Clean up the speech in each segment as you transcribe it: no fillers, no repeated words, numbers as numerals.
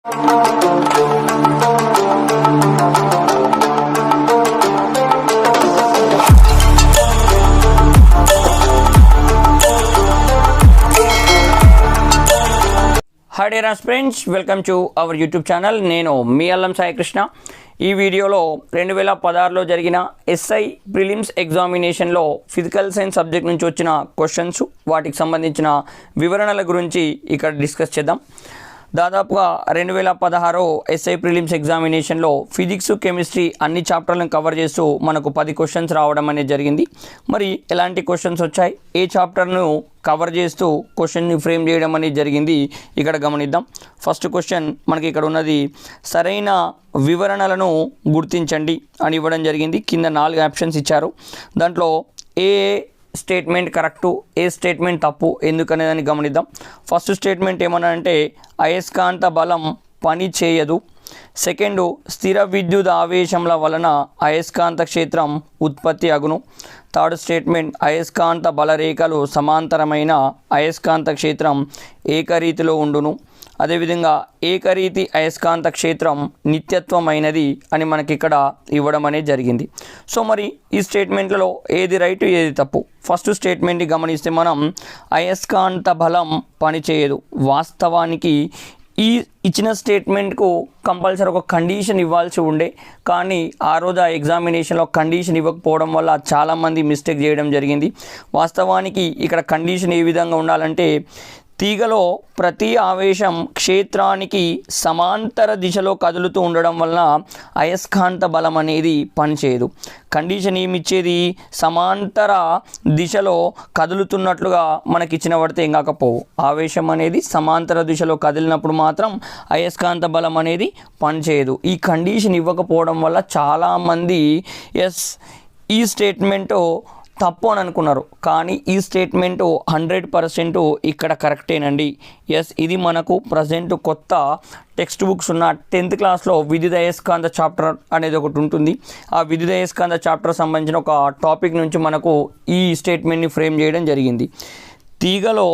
Hi dear friends, welcome to our YouTube channel. నేను మీ అల్లం సాయి కృష్ణ. ఈ వీడియోలో 2016లో జరిగిన ఎస్ఐ ప్రిలిమ్స్ ఎగ్జామినేషన్లో ఫిజికల్ సైన్స్ సబ్జెక్ట్ నుంచి వచ్చిన క్వశ్చన్స్, వాటికి సంబంధించిన వివరణల గురించి ఇక్కడ డిస్కస్ చేద్దాం. దాదాపుగా 2016 ఎస్ఐ ప్రిలిమ్స్ ఎగ్జామినేషన్లో ఫిజిక్స్, కెమిస్ట్రీ అన్ని చాప్టర్లను కవర్ చేస్తూ మనకు 10 క్వశ్చన్స్ రావడం అనేది జరిగింది. మరి ఎలాంటి క్వశ్చన్స్ వచ్చాయి, ఏ చాప్టర్ను కవర్ చేస్తూ క్వశ్చన్ని ఫ్రేమ్ చేయడం అనేది జరిగింది, ఇక్కడ గమనిద్దాం. ఫస్ట్ క్వశ్చన్ మనకి ఇక్కడ ఉన్నది, సరైన వివరణలను గుర్తించండి అని ఇవ్వడం జరిగింది. కింద 4 ఆప్షన్స్ ఇచ్చారు. దాంట్లో ఏ స్టేట్మెంట్ కరెక్టు, ఏ స్టేట్మెంట్ తప్పు, ఎందుకనేదని గమనిద్దాం. ఫస్ట్ స్టేట్మెంట్ ఏమన్నా అంటే అయస్కాంత బలం పని చేయదు. సెకండు, స్థిర విద్యుత్ ఆవేశంల వలన అయస్కాంత క్షేత్రం ఉత్పత్తి అగును. థర్డ్ స్టేట్మెంట్, అయస్కాంత బలరేఖలు సమాంతరమైన అయస్కాంత క్షేత్రం ఏకరీతిలో ఉండును. అదేవిధంగా ఏకరీతి అయస్కాంత క్షేత్రం నిత్యత్వమైనది అని మనకి ఇక్కడ ఇవ్వడం అనేది జరిగింది. సో మరి ఈ స్టేట్మెంట్లలో ఏది రైట్, ఏది తప్పు? ఫస్ట్ స్టేట్మెంట్ని గమనిస్తే మనం అయస్కాంత బలం పనిచేయదు. వాస్తవానికి ఈ ఇచ్చిన స్టేట్మెంట్కు కంపల్సరీ ఒక కండిషన్ ఇవ్వాల్సి ఉండే, కానీ ఆ రోజు ఆ ఎగ్జామినేషన్లో కండిషన్ ఇవ్వకపోవడం వల్ల చాలామంది మిస్టేక్ చేయడం జరిగింది. వాస్తవానికి ఇక్కడ కండిషన్ ఏ విధంగా ఉండాలంటే, తీగలో ప్రతి ఆవేశం క్షేత్రానికి సమాంతర దిశలో కదులుతూ ఉండడం వలన అయస్కాంత బలం అనేది పనిచేయదు. కండిషన్ ఏమిచ్చేది, సమాంతర దిశలో కదులుతున్నట్లుగా మనకి ఇచ్చిన పడితే ఏం కాకపోవు. ఆవేశం అనేది సమాంతర దిశలో కదిలినప్పుడు మాత్రం అయస్కాంత బలం అనేది పనిచేయదు. ఈ కండిషన్ ఇవ్వకపోవడం వల్ల చాలామంది ఈ స్టేట్మెంటు తప్పు అని అనుకున్నారు. కానీ ఈ స్టేట్మెంటు 100% ఇక్కడ కరెక్టేనండి. ఇది మనకు ప్రజెంట్ కొత్త టెక్స్ట్ బుక్స్ ఉన్న 10th క్లాస్లో విద్యుత్ అయస్కాంత చాప్టర్ అనేది ఒకటి ఉంటుంది. ఆ విద్యుత్ అయస్కాంత చాప్టర్ సంబంధించిన ఒక టాపిక్ నుంచి మనకు ఈ స్టేట్మెంట్ని ఫ్రేమ్ చేయడం జరిగింది. తీగలో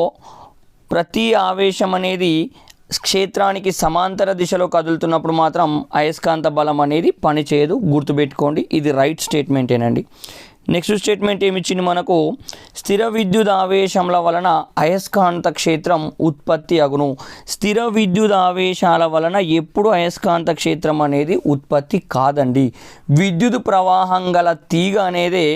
ప్రతి ఆవేశం అనేది క్షేత్రానికి సమాంతర దిశలో కదులుతున్నప్పుడు మాత్రం అయస్కాంత బలం అనేది పనిచేయదు. గుర్తుపెట్టుకోండి, ఇది రైట్ స్టేట్మెంటేనండి. నెక్స్ట్ స్టేట్మెంట్ ఏమిచ్చింది మనకు, స్థిర విద్యుత్ ఆవేశంల వలన అయస్కాంత క్షేత్రం ఉత్పత్తి అగును. స్థిర విద్యుత్ ఆవేశాల వలన ఎప్పుడు అయస్కాంత క్షేత్రం అనేది ఉత్పత్తి కాదండి. విద్యుత్ ప్రవాహం గల తీగ అనేదే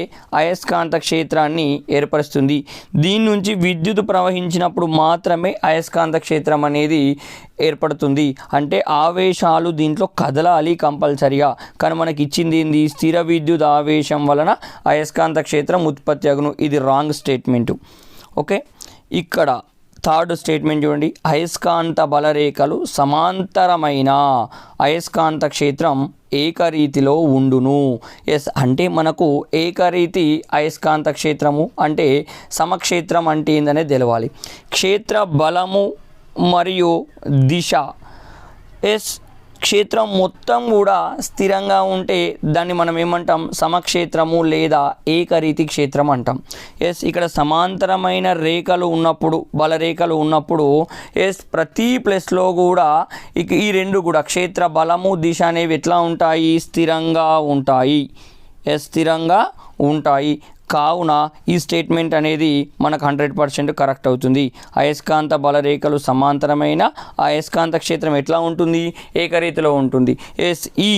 అయస్కాంత క్షేత్రాన్ని ఏర్పరుస్తుంది. దీని నుంచి విద్యుత్ ప్రవహించినప్పుడు మాత్రమే అయస్కాంత క్షేత్రం అనేది ఏర్పడుతుంది. అంటే ఆవేశాలు దీంట్లో కదలాలి కంపల్సరిగా. కానీ మనకి ఇచ్చింది ఏంది, స్థిర విద్యుత్ ఆవేశం వలన అయస్కాంత క్షేత్రం ఉత్పత్తి అగును. ఇది రాంగ్ స్టేట్మెంటు. ఓకే, ఇక్కడ థర్డ్ స్టేట్మెంట్ చూడండి, అయస్కాంత బలరేఖలు సమాంతరమైన అయస్కాంత క్షేత్రం ఏకరీతిలో ఉండును. అంటే మనకు ఏకరీతి అయస్కాంత క్షేత్రము అంటే సమక్షేత్రం అంటే ఏందనేది తెలవాలి. క్షేత్ర బలము మరియు దిశ, క్షేత్రం మొత్తం కూడా స్థిరంగా ఉంటే దాన్ని మనం ఏమంటాం, సమక్షేత్రము లేదా ఏకరీతి క్షేత్రం అంటాం. ఇక్కడ సమాంతరమైన రేఖలు ఉన్నప్పుడు, బలరేఖలు ఉన్నప్పుడు ప్రతి ప్లేస్లో కూడా ఈ రెండు కూడా క్షేత్ర బలము, దిశ అనేవి ఎట్లా ఉంటాయి, స్థిరంగా ఉంటాయి. స్థిరంగా ఉంటాయి. కావున ఈ స్టేట్మెంట్ అనేది మనకు 100% కరెక్ట్ అవుతుంది. అయస్కాంత బలరేఖలు సమాంతరమైన అయస్కాంత క్షేత్రం ఎట్లా ఉంటుంది, ఏకరీతిలో ఉంటుంది. ఈ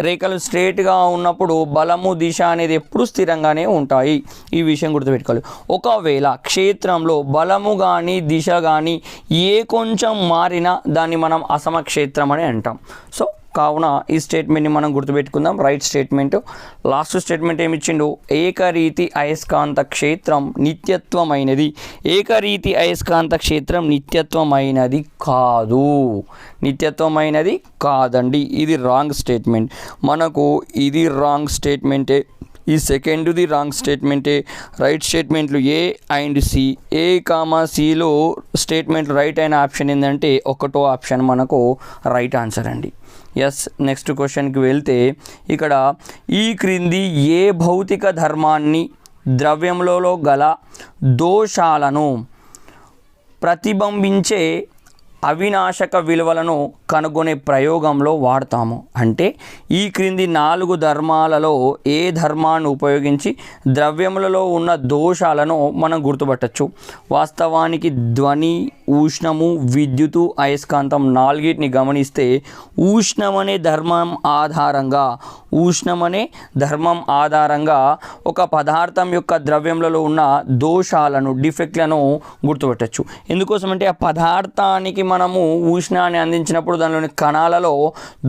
రేఖలు స్ట్రేట్గా ఉన్నప్పుడు బలము, దిశ అనేది ఎప్పుడు స్థిరంగానే ఉంటాయి. ఈ విషయం గుర్తుపెట్టుకోవాలి. ఒకవేళ క్షేత్రంలో బలము కానీ దిశ కానీ ఏ కొంచెం మారినా దాన్ని మనం అసమక్షేత్రం అని అంటాం. సో కావున ఈ స్టేట్మెంట్ని మనం గుర్తుపెట్టుకుందాం, రైట్ స్టేట్మెంట్. లాస్ట్ స్టేట్మెంట్ ఏమిచ్చిండు, ఏకరీతి అయస్కాంత క్షేత్రం నిత్యత్వమైనది. ఏకరీతి అయస్కాంత క్షేత్రం నిత్యత్వమైనది కాదు, నిత్యత్వమైనది కాదండి. ఇది రాంగ్ స్టేట్మెంట్. మనకు ఇది రాంగ్ స్టేట్మెంటే. ఈ సెకండ్ది రాంగ్ స్టేట్మెంటే. రైట్ స్టేట్మెంట్లు A and C. A comma సిలో స్టేట్మెంట్ రైట్ అయిన ఆప్షన్ ఏంటంటే ఒకటో ఆప్షన్ మనకు రైట్ ఆన్సర్ అండి. నెక్స్ట్ క్వశ్చన్కి వెళ్తే ఇక్కడ ఈ క్రింది ఏ భౌతిక ధర్మాన్ని ద్రవ్యంలో గల దోషాలను ప్రతిబింబించే అవినాశక విలువలను కనుగొనే ప్రయోగంలో వాడతాము. అంటే ఈ క్రింది 4 ధర్మాలలో ఏ ధర్మాన్ని ఉపయోగించి ద్రవ్యములలో ఉన్న దోషాలను మనం గుర్తుపట్టచ్చు. వాస్తవానికి ధ్వని, ఉష్ణము, విద్యుత్తు, అయస్కాంతం 4టిని గమనిస్తే ఉష్ణం అనే ధర్మం ఆధారంగా ఒక పదార్థం యొక్క ద్రవ్యములలో ఉన్న దోషాలను, డిఫెక్ట్లను గుర్తుపట్టచ్చు. ఎందుకోసం అంటే ఆ పదార్థానికి మనము ఉష్ణాన్ని అందించినప్పుడు దానిలోని కణాలలో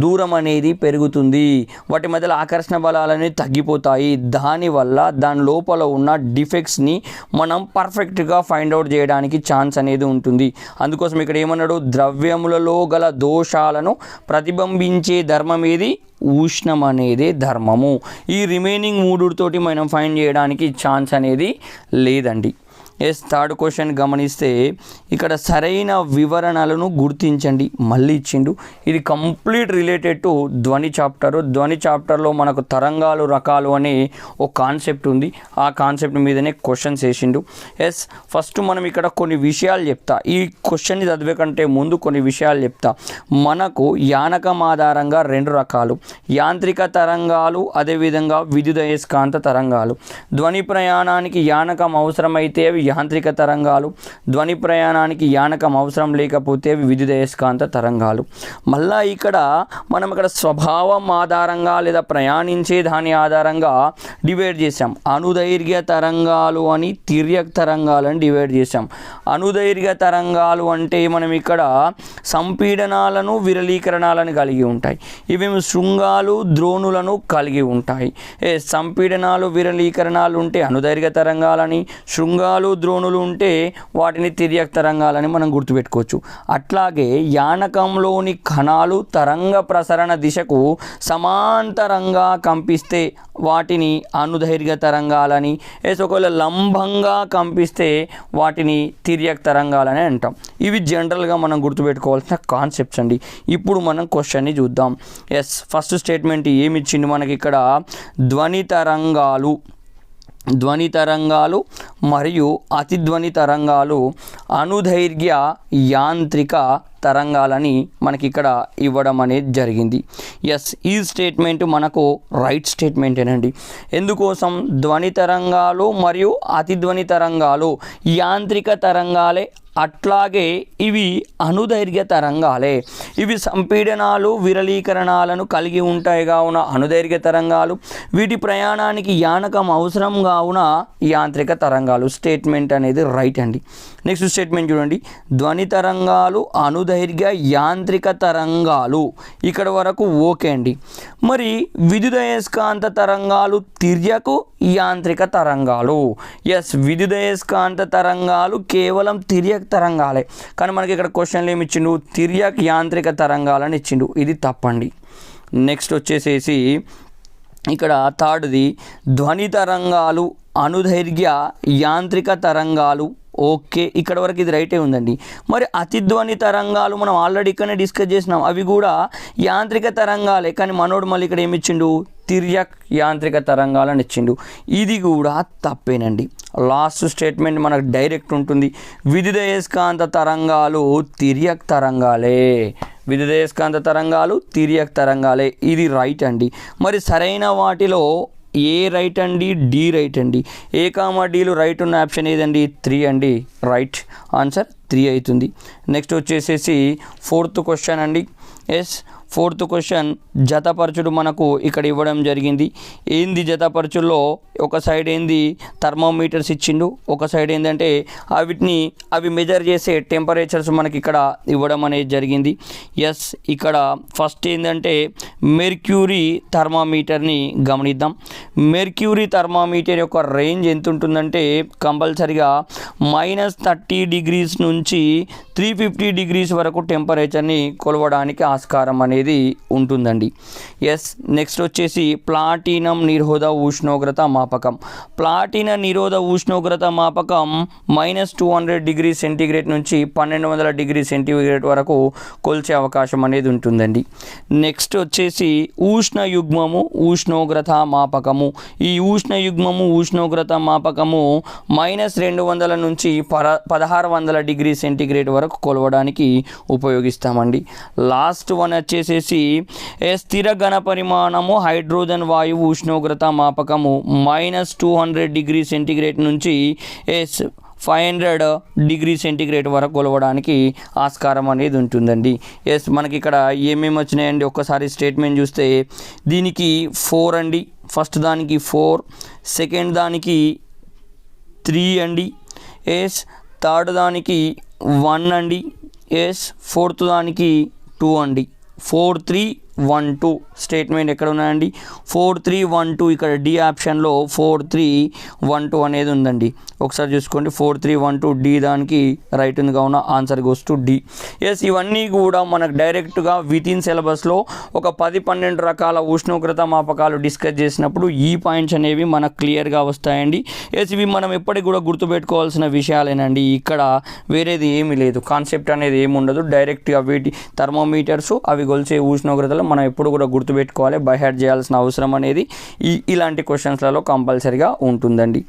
దూరం అనేది పెరుగుతుంది, వాటి మధ్యలో ఆకర్షణ బలాలనేవి తగ్గిపోతాయి. దానివల్ల దాని లోపల ఉన్న డిఫెక్ట్స్ని మనం పర్ఫెక్ట్గా ఫైండ్ అవుట్ చేయడానికి ఛాన్స్ అనేది ఉంటుంది. అందుకోసం ఇక్కడ ఏమన్నాడు, ద్రవ్యములలో గల దోషాలను ప్రతిబింబించే ధర్మం ఏది, ఉష్ణం అనేదే ధర్మము. ఈ రిమైనింగ్ 3తోటి మనం ఫైండ్ చేయడానికి ఛాన్స్ అనేది లేదండి. థర్డ్ క్వశ్చన్ గమనిస్తే ఇక్కడ సరైన వివరణలను గుర్తించండి. మళ్ళీ ఇచ్చిండు. ఇది కంప్లీట్ రిలేటెడ్ టు ధ్వని చాప్టరు. ధ్వని చాప్టర్లో మనకు తరంగాలు రకాలు అనే ఒక కాన్సెప్ట్ ఉంది. ఆ కాన్సెప్ట్ మీదనే క్వశ్చన్స్ వేసిండు. ఫస్ట్ మనం ఇక్కడ కొన్ని విషయాలు చెప్తా. ఈ క్వశ్చన్ని చదివే కంటే ముందు కొన్ని విషయాలు చెప్తా. మనకు యానకం ఆధారంగా 2 రకాలు, యాంత్రిక తరంగాలు, అదేవిధంగా విద్యుదయస్కాంత తరంగాలు. ధ్వని ప్రయాణానికి యానకం అవసరమైతే అవి యాంత్రిక తరంగాలు, ధ్వని ప్రయాణానికి యానకం అవసరం లేకపోతే అవి విద్యుదయస్కాంత తరంగాలు. మళ్ళా మనం ఇక్కడ స్వభావం ఆధారంగా లేదా ప్రయాణించే దాని ఆధారంగా డివైడ్ చేసాం. అనుదైర్ఘ్య తరంగాలు అని, తిర్యక్ తరంగాలు అని డివైడ్ చేసాం. అనుదైర్ఘ్య తరంగాలు అంటే మనం ఇక్కడ సంపీడనాలను, విరళీకరణాలను కలిగి ఉంటాయి. ఇవి శృంగాలు, ద్రోణులను కలిగి ఉంటాయి. సంపీడనాలు, విరళీకరణాలు ఉంటే అనుదైర్ఘ్య తరంగాలని, శృంగాలు, ద్రోణులు ఉంటే వాటిని తిర్యక్ తరంగాలని మనం గుర్తుపెట్టుకోవచ్చు. అట్లాగే యానకంలోని కణాలు తరంగ ప్రసరణ దిశకు సమాంతరంగా కంపిస్తే వాటిని అనుదైర్ఘ్య తరంగాలని, ఒకవేళ లంబంగా కంపిస్తే వాటిని తిర్యక్ తరంగాలని అంటాం. ఇవి జనరల్గా మనం గుర్తుపెట్టుకోవాల్సిన కాన్సెప్ట్స్ అండి. ఇప్పుడు మనం క్వశ్చన్ని చూద్దాం. ఫస్ట్ స్టేట్మెంట్ ఏమి ఇచ్చింది మనకి ఇక్కడ, ధ్వని తరంగాలు మరియు అతిధ్వని తరంగాలు అనుదైర్ఘ్య యాంత్రిక తరంగాలని మనకి ఇక్కడ ఇవ్వడం అనేది జరిగింది. ఈ స్టేట్మెంట్ మనకు రైట్ స్టేట్మెంటేనండి. ఎందుకోసం, ధ్వని తరంగాలు మరియు అతిధ్వని తరంగాలు యాంత్రిక తరంగాలే, అట్లాగే ఇవి అనుదైర్ఘ్య తరంగాలే. ఇవి సంపీడనాలు, విరళీకరణాలను కలిగి ఉంటాయి కావున అనుదైర్ఘ్య తరంగాలు, వీటి ప్రయాణానికి యానకం అవసరం కావున యాంత్రిక తరంగాలు. స్టేట్మెంట్ అనేది రైట్ అండి. నెక్స్ట్ స్టేట్మెంట్ చూడండి, ధ్వని తరంగాలు అనుదైర్ఘ్య యాంత్రిక తరంగాలు. ఇక్కడ వరకు ఓకే అండి. మరి విద్యుదయస్కాంత తరంగాలు తిర్యకు యాంత్రిక తరంగాలు. విద్యుదయస్కాంత తరంగాలు కేవలం తిర్యక్ తరంగాలే. కానీ మనకి ఇక్కడ క్వశ్చన్లు ఏమి ఇచ్చిండు, తిర్యక్ యాంత్రిక తరంగాలని ఇచ్చిండు. ఇది తప్పండి. నెక్స్ట్ వచ్చేసేసి ఇక్కడ థర్డ్ది, ధ్వని తరంగాలు అనుదైర్ఘ్య యాంత్రిక తరంగాలు. ఓకే, ఇక్కడ వరకు ఇది రైటే ఉందండి. మరి అతిధ్వని తరంగాలు మనం ఆల్రెడీ ఇక్కడనే డిస్కస్ చేసినాం, అవి కూడా యాంత్రిక తరంగాలే. కానీ మనోడు మళ్ళీ ఇక్కడ ఏమి ఇచ్చిండు, తిర్యక్ యాంత్రిక తరంగాలని ఇచ్చిండు. ఇది కూడా తప్పేనండి. లాస్ట్ స్టేట్మెంట్ మనకు డైరెక్ట్ ఉంటుంది, విద్యుదయస్కాంత తరంగాలు తిర్యక్ తరంగాలే. విద్యుదయస్కాంత తరంగాలు తిర్యక్ తరంగాలే. ఇది రైట్ అండి. మరి సరైన వాటిలో ఏ రైట్ అండి, డి రైట్ అండి. ఏ కామా డీలు రైట్ ఉన్న ఆప్షన్ ఏదండి, 3 అండి. రైట్ ఆన్సర్ 3 అవుతుంది. నెక్స్ట్ వచ్చేసేసి 4th క్వశ్చన్ అండి. ఫోర్త్ క్వశ్చన్ జతపరచుడు మనకు ఇక్కడ ఇవ్వడం జరిగింది. ఏంది జతపరచుల్లో ఒక సైడ్ ఏంది థర్మోమీటర్స్ ఇచ్చిండు, ఒక సైడ్ ఏంటంటే అవి మెజర్ చేసే టెంపరేచర్స్ మనకి ఇక్కడ ఇవ్వడం అనేది జరిగింది. ఇక్కడ ఫస్ట్ ఏంటంటే మెర్క్యూరీ థర్మామీటర్ని గమనిద్దాం. మెర్క్యూరీ థర్మామీటర్ యొక్క రేంజ్ ఎంత ఉంటుందంటే కంపల్సరిగా -30 డిగ్రీస్ నుంచి 350 డిగ్రీస్ వరకు టెంపరేచర్ని కొలవడానికి ఆస్కారం అనేది అనేది ఉంటుందండి. ఎస్, నెక్స్ట్ వచ్చేసి ప్లాటినం నిరోధ ఉష్ణోగ్రత మాపకం. ప్లాటినం నిరోధ ఉష్ణోగ్రత మాపకం -200 డిగ్రీ సెంటీగ్రేడ్ నుంచి 1200 డిగ్రీ సెంటీగ్రేడ్ వరకు కొలిచే అవకాశం అనేది ఉంటుందండి. నెక్స్ట్ వచ్చేసి ఉష్ణయుగ్మము ఉష్ణోగ్రత మాపకము. ఈ ఉష్ణయుగ్మము ఉష్ణోగ్రత మాపకము -200 నుంచి 1600 డిగ్రీ సెంటీగ్రేడ్ వరకు కొలవడానికి ఉపయోగిస్తామండి. లాస్ట్ వన్ వచ్చేసేసి స్థిర ఘన పరిమాణము హైడ్రోజన్ వాయువు ఉష్ణోగ్రత మాపకము -200 డిగ్రీ సెంటీగ్రేడ్ నుంచి 500 డిగ్రీ సెంటీగ్రేడ్ వరకు కొలవడానికి ఆస్కారం అనేది ఉంటుందండి. ఎస్, మనకి ఇక్కడ ఏమేమి వచ్చినాయండి ఒక్కసారి స్టేట్మెంట్ చూస్తే దీనికి 4 అండి. ఫస్ట్ దానికి 4, సెకండ్ దానికి 3 అండి. ఎస్, థర్డ్ దానికి 1 అండి. ఎస్, ఫోర్త్ దానికి 2 అండి. 4, 3, 1, 2 స్టేట్మెంట్ ఎక్కడ ఉన్నాయండి? 4, 3, 1, 2 ఇక్కడ డి ఆప్షన్లో 4, 3, 1, 2 అనేది ఉందండి. ఒకసారి చూసుకోండి, 4, 3, 1, 2 డి దానికి రైట్ ఉంది కావున answer goes to D. Yes, ఇవన్నీ కూడా మనకు డైరెక్ట్గా వితిన్ సిలబస్లో ఒక 10-12 రకాల ఉష్ణోగ్రత మాపకాలు డిస్కస్ చేసినప్పుడు ఈ పాయింట్స్ అనేవి మనకు క్లియర్గా వస్తాయండి. ఎస్, ఇవి మనం ఎప్పటికి కూడా గుర్తుపెట్టుకోవాల్సిన విషయాలేనండి. ఇక్కడ వేరేది ఏమీ లేదు, కాన్సెప్ట్ అనేది ఏమి ఉండదు. డైరెక్ట్గా వీటి థర్మోమీటర్స్ అవి కొలిచే ఉష్ణోగ్రతలు మనం ఎప్పుడు కూడా గుర్తుపెట్టుకోవాలి. బై హార్ట్ చేయాల్సిన అవసరం అనేది ఇలాంటి క్వశ్చన్స్లలో కంపల్సరీగా ఉంటుందండి.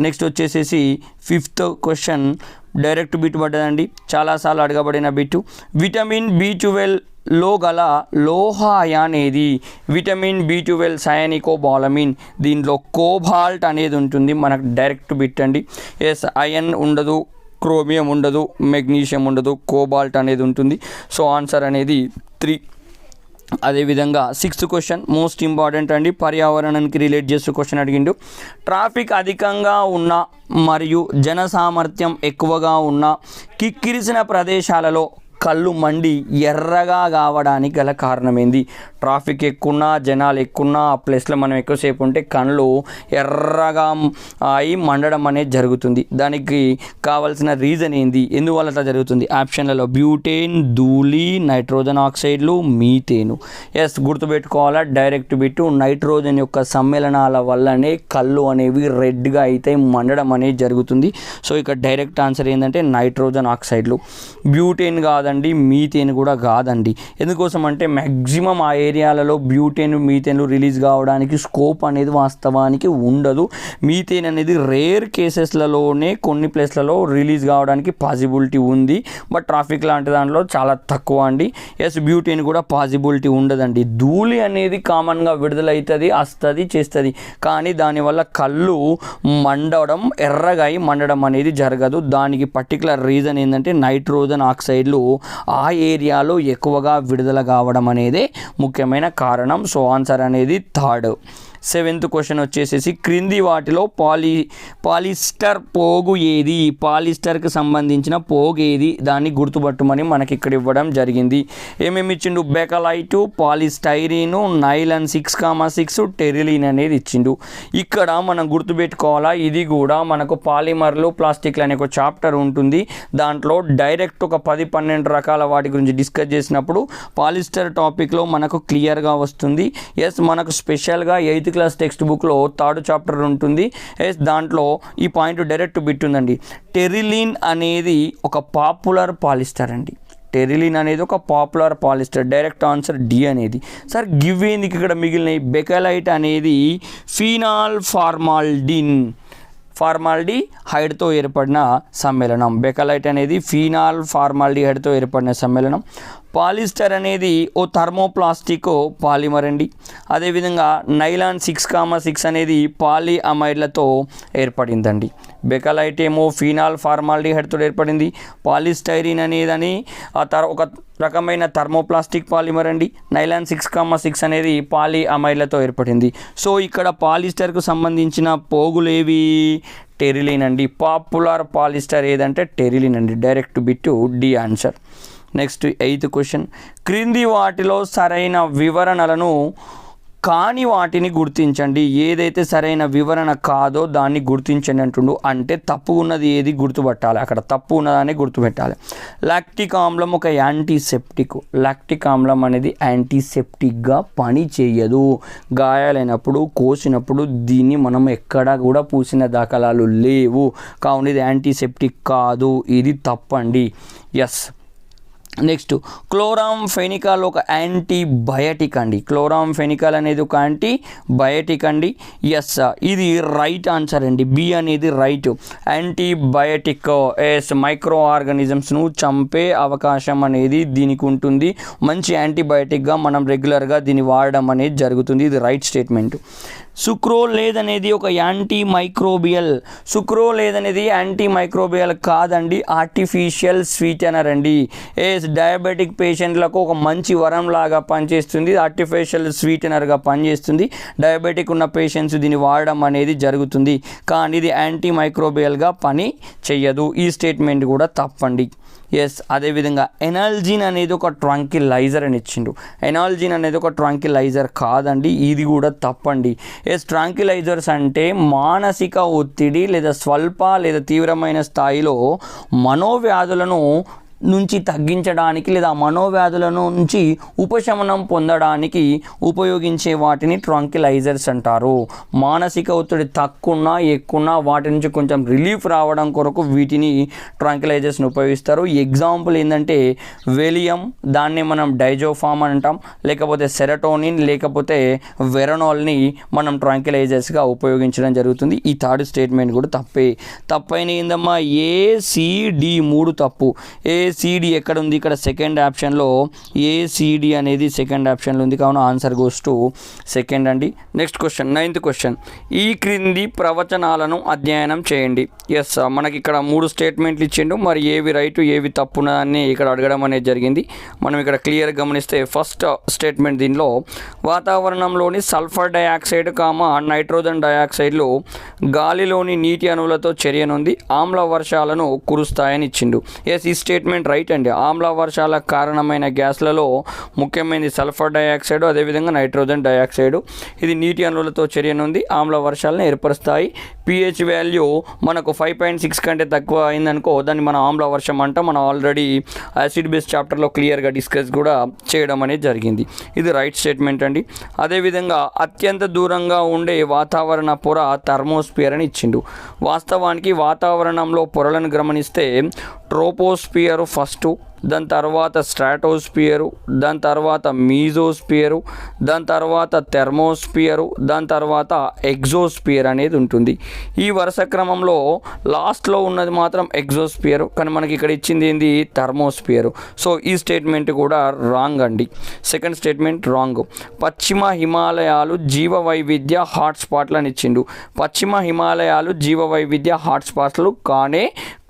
నెక్స్ట్ వచ్చేసేసి 5th క్వశ్చన్ డైరెక్ట్ బిట్ పడ్డదండి, చాలాసార్లు అడగబడిన బిట్టు. విటమిన్ B12లో గల లోహ అయాన్ ఏది? Vitamin B12 సయానికోబాలమిన్. దీంట్లో కోబాల్ట్ అనేది ఉంటుంది. మనకు డైరెక్ట్ బిట్ అండి. ఎస్, అయన్ ఉండదు, క్రోమియం ఉండదు, మెగ్నీషియం ఉండదు, కోబాల్ట్ అనేది ఉంటుంది. సో ఆన్సర్ అనేది 3. అదేవిధంగా 6th క్వశ్చన్ మోస్ట్ ఇంపార్టెంట్ అండి, పర్యావరణానికి రిలేట్ చేస్తూ క్వశ్చన్ అడిగిండు. ట్రాఫిక్ అధికంగా ఉన్న మరియు జన సామర్థ్యం ఎక్కువగా ఉన్న కిక్కిరిసిన ప్రదేశాలలో కళ్ళు మండి ఎర్రగా కావడానికి గల కారణం ఏంది? ట్రాఫిక్ ఎక్కువన్నా జనాలు ఎక్కువన్నా ఆ ప్లేస్లో మనం ఎక్కువసేపు ఉంటే కళ్ళు ఎర్రగా అయి మండడం అనేది జరుగుతుంది. దానికి కావాల్సిన రీజన్ ఏంది, ఎందువల్ల అట్లా జరుగుతుంది? ఆప్షన్లలో బ్యూటేన్, ధూళి, నైట్రోజన్ ఆక్సైడ్లు, మీథేను. ఎస్, గుర్తుపెట్టుకోవాలా, డైరెక్ట్ బిట్టు నైట్రోజన్ యొక్క సమ్మేళనాల వల్లనే కళ్ళు అనేవి రెడ్గా అయితే మండడం అనేది జరుగుతుంది. సో ఇక్కడ డైరెక్ట్ ఆన్సర్ ఏంటంటే నైట్రోజన్ ఆక్సైడ్లు. బ్యూటేన్ కాదండి, మీథేన్ కూడా కాదండి. ఎందుకోసం అంటే మ్యాక్సిమం ఆ ఏరియాలలో బ్యూటేన్, మీథేన్లు రిలీజ్ కావడానికి స్కోప్ అనేది వాస్తవానికి ఉండదు. మీథేన్ అనేది రేర్ కేసెస్లలోనే కొన్ని ప్లేస్లలో రిలీజ్ కావడానికి పాసిబిలిటీ ఉంది. బట్ ట్రాఫిక్ లాంటి దాంట్లో చాలా తక్కువ అండి. ఎస్, బ్యూటేన్ కూడా పాసిబిలిటీ ఉండదండి. ధూళి అనేది కామన్గా విడుదలవుతుంది, వస్తుంది, చేస్తుంది. కానీ దానివల్ల కళ్ళు మండడం, ఎర్రగా మండడం అనేది జరగదు. దానికి పర్టికులర్ రీజన్ ఏంటంటే నైట్రోజన్ ఆక్సైడ్లు ఆ ఏరియాలో ఎక్కువగా విడుదల కావడం అనేది ముఖ్యమైన కారణం. సో ఆన్సర్ అనేది 3rd. 7th క్వశ్చన్ వచ్చేసేసి క్రింది వాటిలో పాలిస్టర్ పోగు ఏది? పాలిస్టర్కి సంబంధించిన పోగు ఏది? దాన్ని గుర్తుపట్టమని మనకి ఇక్కడ ఇవ్వడం జరిగింది. ఏమేమి ఇచ్చిండు? బెకలైటు, పాలిస్టైరీను, నైలాన్ 6,6, టెరిలిన్ అనేది ఇచ్చిండు. ఇక్కడ మనం గుర్తుపెట్టుకోవాలా, ఇది కూడా మనకు పాలిమర్లు, ప్లాస్టిక్లు అనే ఒక చాప్టర్ ఉంటుంది. దాంట్లో డైరెక్ట్ ఒక 10-12 రకాల వాటి గురించి డిస్కస్ చేసినప్పుడు పాలిస్టర్ టాపిక్లో మనకు క్లియర్గా వస్తుంది. ఎస్, మనకు స్పెషల్గా 8th క్లాస్ టెక్స్ట్ బుక్లో 3rd చాప్టర్ ఉంటుంది. దాంట్లో ఈ పాయింట్ డైరెక్ట్ బిట్ ఉందండి. టెరిలిన్ అనేది ఒక పాపులర్ పాలిస్టర్ అండి. టెరిలిన్ అనేది ఒక popular polyester. Direct answer D అనేది. సార్ గివ్ ఏంది ఇక్కడ మిగిలినవి? బెకలైట్ అనేది ఫినాల్ ఫార్మాల్డిహైడ్తో ఏర్పడిన సమ్మేళనం. బెకలైట్ అనేది ఫినాల్ ఫార్మాల్డిహైడ్తో ఏర్పడిన సమ్మేళనం. పాలిస్టర్ అనేది ఓ థర్మోప్లాస్టిక్ పాలిమర్ అండి. అదేవిధంగా నైలాన్ 6,6 అనేది పాలిఅమైడ్లతో ఏర్పడిందండి. బెకలైట్ ఏమో ఫినాల్ ఫార్మాల్డిహైడ్తో ఏర్పడింది. పాలిస్టైరిన్ అనేదని ఒక రకమైన థర్మోప్లాస్టిక్ పాలిమర్ అండి. నైలాన్ 6,6 అనేది పాలిఅమైడ్లతో ఏర్పడింది. సో ఇక్కడ పాలిస్టర్కు సంబంధించిన పోగులేవి? టెరిలిన్ అండి. పాపులర్ పాలిస్టర్ ఏదంటే టెరిలిన్ అండి. Direct bit D answer. Next 8th question క్రింది వాటిలో సరైన వివరణలను కాని వాటిని గుర్తించండి. ఏదైతే సరైన వివరణ కాదో దాన్ని గుర్తించండి అంటుండు. అంటే తప్పు ఉన్నది ఏది గుర్తుపట్టాలి, అక్కడ తప్పు ఉన్నదాన్ని గుర్తుపెట్టాలి. లాక్టిక్ ఆమ్లం ఒక యాంటీసెప్టిక్. లాక్టిక్ ఆమ్లం అనేది యాంటీసెప్టిక్గా పని చేయదు. గాయాలైనప్పుడు కోసినప్పుడు దీన్ని మనం ఎక్కడా కూడా పూసిన దాఖలాలు లేవు. కావున ఇది యాంటీసెప్టిక్ కాదు, ఇది తప్పండి. ఎస్. నెక్స్ట్, క్లోరాంఫెనికాల్ ఒక యాంటీబయాటిక్ అండి. క్లోరాంఫెనికాల్ అనేది ఒక యాంటీబయాటిక్ అండి. ఎస్, ఇది రైట్ ఆన్సర్ అండి. బి అనేది రైట్. యాంటీబయాటిక్ ఎస్ మైక్రో ఆర్గానిజమ్స్ను చంపే అవకాశం అనేది దీనికి ఉంటుంది. మంచి యాంటీబయాటిక్గా మనం రెగ్యులర్గా దీన్ని వాడడం అనేది జరుగుతుంది. ఇది రైట్ స్టేట్మెంట్. సుక్రోలేజ్ అనేది ఒక యాంటీ మైక్రోబియల్. సుక్రోలేజ్ అనేది యాంటీ మైక్రోబియల్ కాదండి, ఆర్టిఫిషియల్ స్వీటనర్ అండి. డయాబెటిక్ పేషెంట్లకు ఒక మంచి వరం లాగా పనిచేస్తుంది. ఆర్టిఫిషియల్ స్వీటనర్గా పనిచేస్తుంది. డయాబెటిక్ ఉన్న పేషెంట్స్ దీన్ని వాడడం అనేది జరుగుతుంది, కానీ ఇది యాంటీ మైక్రోబియల్గా పని చెయ్యదు. ఈ స్టేట్మెంట్ కూడా తప్పండి. ఎస్. అదేవిధంగా ఎనాల్జిన్ అనేది ఒక ట్రాంకిలైజర్ అని ఇచ్చిండు. ఎనాల్జిన్ అనేది ఒక ట్రాంకిలైజర్ కాదండి, ఇది కూడా తప్పండి. ఎస్, ట్రాంకిలైజర్స్ అంటే మానసిక ఒత్తిడి లేదా స్వల్ప లేదా తీవ్రమైన స్థాయిలో మనోవ్యాధులను నుంచి తగ్గించడానికి లేదా మనోవ్యాధుల నుంచి ఉపశమనం పొందడానికి ఉపయోగించే వాటిని ట్రాంకిలైజర్స్ అంటారు. మానసిక ఒత్తిడి తక్కువ ఎక్కువ వాటి నుంచి కొంచెం రిలీఫ్ రావడం కొరకు వీటిని ట్రాంకిలైజర్స్ని ఉపయోగిస్తారు. ఎగ్జాంపుల్ ఏంటంటే వెలియం, దాన్ని మనం డైజోఫామ్ అంటాం, లేకపోతే సెరటోనిన్, లేకపోతే వెరనాల్ని మనం ట్రాంకిలైజర్స్గా ఉపయోగించడం జరుగుతుంది. ఈ థర్డ్ స్టేట్మెంట్ కూడా తప్పైన ఏందమ్మా, ఏసిడి 3 తప్పు. ఏసిడి ఎక్కడ ఉంది? ఇక్కడ సెకండ్ ఆప్షన్లో ఏసిడి అనేది సెకండ్ ఆప్షన్లో ఉంది, కావున ఆన్సర్ గోస్ టు సెకండ్ అండి. Next question, 9th question. ఈ క్రింది ప్రవచనాలను అధ్యయనం చేయండి. ఎస్, మనకి ఇక్కడ 3 స్టేట్మెంట్లు ఇచ్చిండు. మరి ఏవి రైట్ ఏవి తప్పునని ఇక్కడ అడగడం అనేది జరిగింది. మనం ఇక్కడ క్లియర్గా గమనిస్తే ఫస్ట్ స్టేట్మెంట్ దీనిలో వాతావరణంలోని సల్ఫర్ డయాక్సైడ్ నైట్రోజన్ డయాక్సైడ్లు గాలిలోని నీటి అణువులతో చర్యనుంది ఆమ్ల వర్షాలను కురుస్తాయని ఇచ్చిండు. ఎస్, ఈ స్టేట్మెంట్ రైట్ అండి. ఆమ్ల వర్షాల కారణమైన గ్యాస్లలో ముఖ్యమైనది సల్ఫర్ డయాక్సైడ్, అదేవిధంగా నైట్రోజన్ డయాక్సైడ్. ఇది నీటి అణువులతో చర్యనుంది ఆమ్ల వర్షాలను ఏర్పరుస్తాయి. pH వాల్యూ మనకు 5.6 కంటే తక్కువ అయిందనుకో దాన్ని మనం ఆమ్ల వర్షం అంటాం. మనం ఆల్రెడీ యాసిడ్ బేస్ చాప్టర్లో క్లియర్గా డిస్కస్ కూడా చేయడం అనేది జరిగింది. ఇది రైట్ స్టేట్మెంట్ అండి. అదేవిధంగా అత్యంత దూరంగా ఉండే వాతావరణ పొర థర్మోస్ఫియర్ అని ఇచ్చిండు. వాస్తవానికి వాతావరణంలో పొరలను గమనిస్తే ట్రోపోస్ఫియర్ ఫస్ట్, దాని తర్వాత స్ట్రాటోస్ఫియరు, దాని తర్వాత మీజోస్ఫియరు, దాని తర్వాత థెర్మోస్ఫియరు, దాని తర్వాత ఎగ్జోస్ఫియర్ అనేది ఉంటుంది. ఈ వరుస క్రమంలో లాస్ట్లో ఉన్నది మాత్రం ఎగ్జోస్ఫియరు, కానీ మనకి ఇక్కడ ఇచ్చింది ఏంది? థర్మోస్ఫియరు. సో ఈ స్టేట్మెంట్ కూడా రాంగ్ అండి. Second statement wrong. పశ్చిమ హిమాలయాలు జీవ వైవిధ్య హాట్స్పాట్లు అని ఇచ్చిండు. పశ్చిమ హిమాలయాలు జీవ వైవిధ్య హాట్స్పాట్లు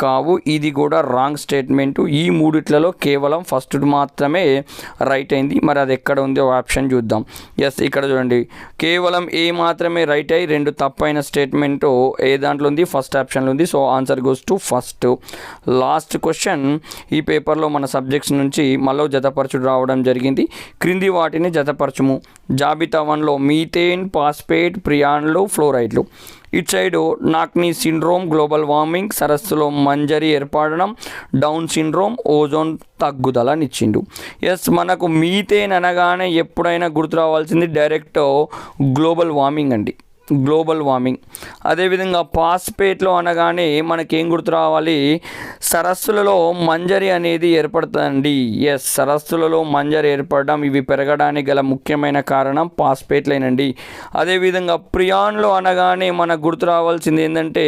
కావు. ఇది కూడా రాంగ్ స్టేట్మెంటు. ఈ మూడిట్లలో కేవలం ఫస్ట్ మాత్రమే రైట్ అయింది. మరి అది ఎక్కడ ఉంది ఆప్షన్ చూద్దాం. ఎస్, ఇక్కడ చూడండి, కేవలం ఏ మాత్రమే రైట్ అయ్యి 2 తప్పైన స్టేట్మెంటు ఏ దాంట్లో ఉంది? ఫస్ట్ ఆప్షన్లో ఉంది. So answer goes to first. Last question ఈ పేపర్లో మన సబ్జెక్ట్స్ నుంచి మళ్ళీ జతపరచుడు రావడం జరిగింది. క్రింది వాటిని జతపరచుము. జాబితా 1లో మీథేన్, ఫాస్ఫేట్, ప్రియాన్లు, ఫ్లోరైడ్లు. ఇటు సైడు నాక్నీ సిండ్రోమ్, గ్లోబల్ వార్మింగ్, సరస్సులో మంజరి ఏర్పడడం, డౌన్ సిండ్రోమ్, ఓజోన్ తగ్గుదల అని ఇచ్చిండు. ఎస్, మనకు మీథేన్ అనగానే ఎప్పుడైనా గుర్తు రావాల్సింది డైరెక్ట్ గ్లోబల్ వార్మింగ్ అండి, గ్లోబల్ వార్మింగ్. అదేవిధంగా ఫాస్ఫేట్లో అనగానే మనకేం గుర్తు రావాలి? సరస్సులలో మంజరి అనేది ఏర్పడుతుందండి. ఎస్, సరస్సులలో మంజరి ఏర్పడడం, ఇవి పెరగడానికి గల ముఖ్యమైన కారణం ఫాస్ఫేట్లేనండి. అదేవిధంగా ప్రియాన్లో అనగానే మనకు గుర్తు రావాల్సింది ఏంటంటే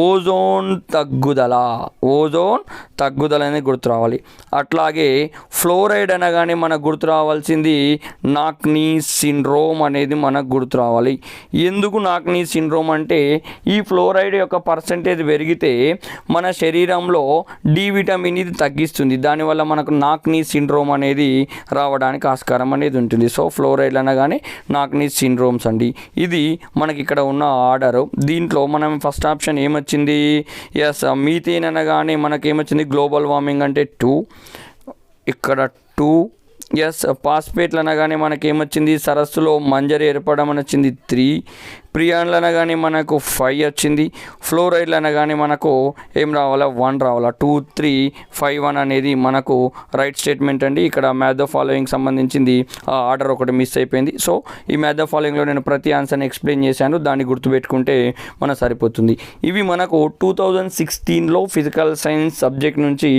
ఓజోన్ తగ్గుదల, ఓజోన్ తగ్గుదల అనేది గుర్తు రావాలి. అట్లాగే ఫ్లోరైడ్ అనగానే మనకు గుర్తు రావాల్సింది నాక్నీ సిండ్రోమ్ అనేది మనకు గుర్తు రావాలి. ఎందుకు నాక్నీ సిండ్రోమ్ అంటే ఈ ఫ్లోరైడ్ యొక్క పర్సంటేజ్ పెరిగితే మన శరీరంలో డి విటమిన్ ఇది తగ్గిస్తుంది. దానివల్ల మనకు నాక్నీ సిండ్రోమ్ అనేది రావడానికి ఆస్కారం అనేది ఉంటుంది. సో ఫ్లోరైడ్ అనగానే నాక్నీ సిండ్రోమ్స్ అండి. ఇది మనకి ఇక్కడ ఉన్న ఆర్డరు. దీంట్లో మనం ఫస్ట్ ఆప్షన్ ఏమొచ్చింది? ఎస్, మీథేన్ అనగానే మనకి ఏమొచ్చింది? గ్లోబల్ వార్మింగ్ అంటే 2, ఇక్కడ 2, ఎస్ పాస్పేట్లు అనగానే మనకి ఏమొచ్చింది, సరస్సులో మంజరి ఏర్పడడం అని వచ్చింది 3. ప్రియాన్లు అనగానే మనకు 5 వచ్చింది. ఫ్లోరైడ్లు అనగానే మనకు ఏం రావాలా, 1 రావాలా. 2, 3, 5, 1 అనేది మనకు రైట్ స్టేట్మెంట్ అండి. ఇక్కడ మ్యాథ్ ద ఫాలోయింగ్ సంబంధించింది ఆ ఆర్డర్ ఒకటి మిస్ అయిపోయింది. సో ఈ మ్యాథ్ ద ఫాలోయింగ్లో నేను ప్రతి ఆన్సర్ని ఎక్స్ప్లెయిన్ చేశాను, దాన్ని గుర్తుపెట్టుకుంటే మనకు సరిపోతుంది. ఇవి మనకు 2016లో ఫిజికల్ సైన్స్ సబ్జెక్ట్ నుంచి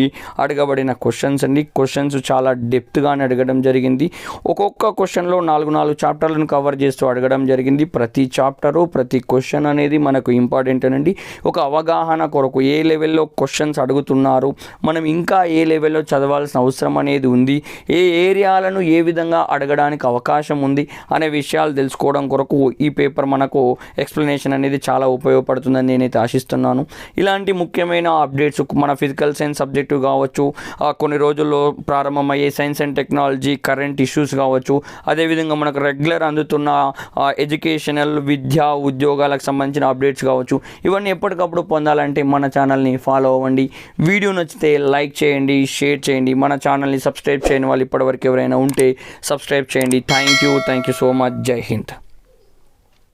అడగబడిన క్వశ్చన్స్ అండి. క్వశ్చన్స్ చాలా డెప్త్గానే అడగడం జరిగింది. ఒక్కొక్క క్వశ్చన్లో 4 చాప్టర్లను కవర్ చేస్తూ అడగడం జరిగింది. ప్రతి చాప్టరు ప్రతి క్వశ్చన్ అనేది మనకు ఇంపార్టెంట్ అండి. ఒక అవగాహన కొరకు ఏ లెవెల్లో క్వశ్చన్స్ అడుగుతున్నారు, మనం ఇంకా ఏ లెవెల్లో చదవాల్సిన అవసరం అనేది ఉంది, ఏ ఏరియాలను ఏ విధంగా అడగడానికి అవకాశం ఉంది అనే విషయాలు తెలుసుకోవడం కొరకు ఈ పేపర్ మనకు ఎక్స్ప్లెనేషన్ అనేది చాలా ఉపయోగపడుతుందని నేనైతే ఆశిస్తున్నాను. ఇలాంటి ముఖ్యమైన అప్డేట్స్ మన ఫిజికల్ సైన్స్ సబ్జెక్టు కావచ్చు, కొన్ని రోజుల్లో ప్రారంభమయ్యే science and technology current issues కావచ్చు, అదేవిధంగా మనకు రెగ్యులర్ అందుతున్న ఎడ్యుకేషనల్ విద్యా ఉద్యోగాలకు సంబంధించిన అప్డేట్స్ కావచ్చు, ఇవన్నీ ఎప్పటికప్పుడు పొందాలంటే మన ఛానల్ని ఫాలో అవ్వండి. వీడియో నచ్చితే లైక్ చేయండి, షేర్ చేయండి. మన ఛానల్ని సబ్స్క్రైబ్ చేయని వాళ్ళు ఇప్పటివరకు ఎవరైనా ఉంటే సబ్స్క్రైబ్ చేయండి. Thank you so much. జై హింద్.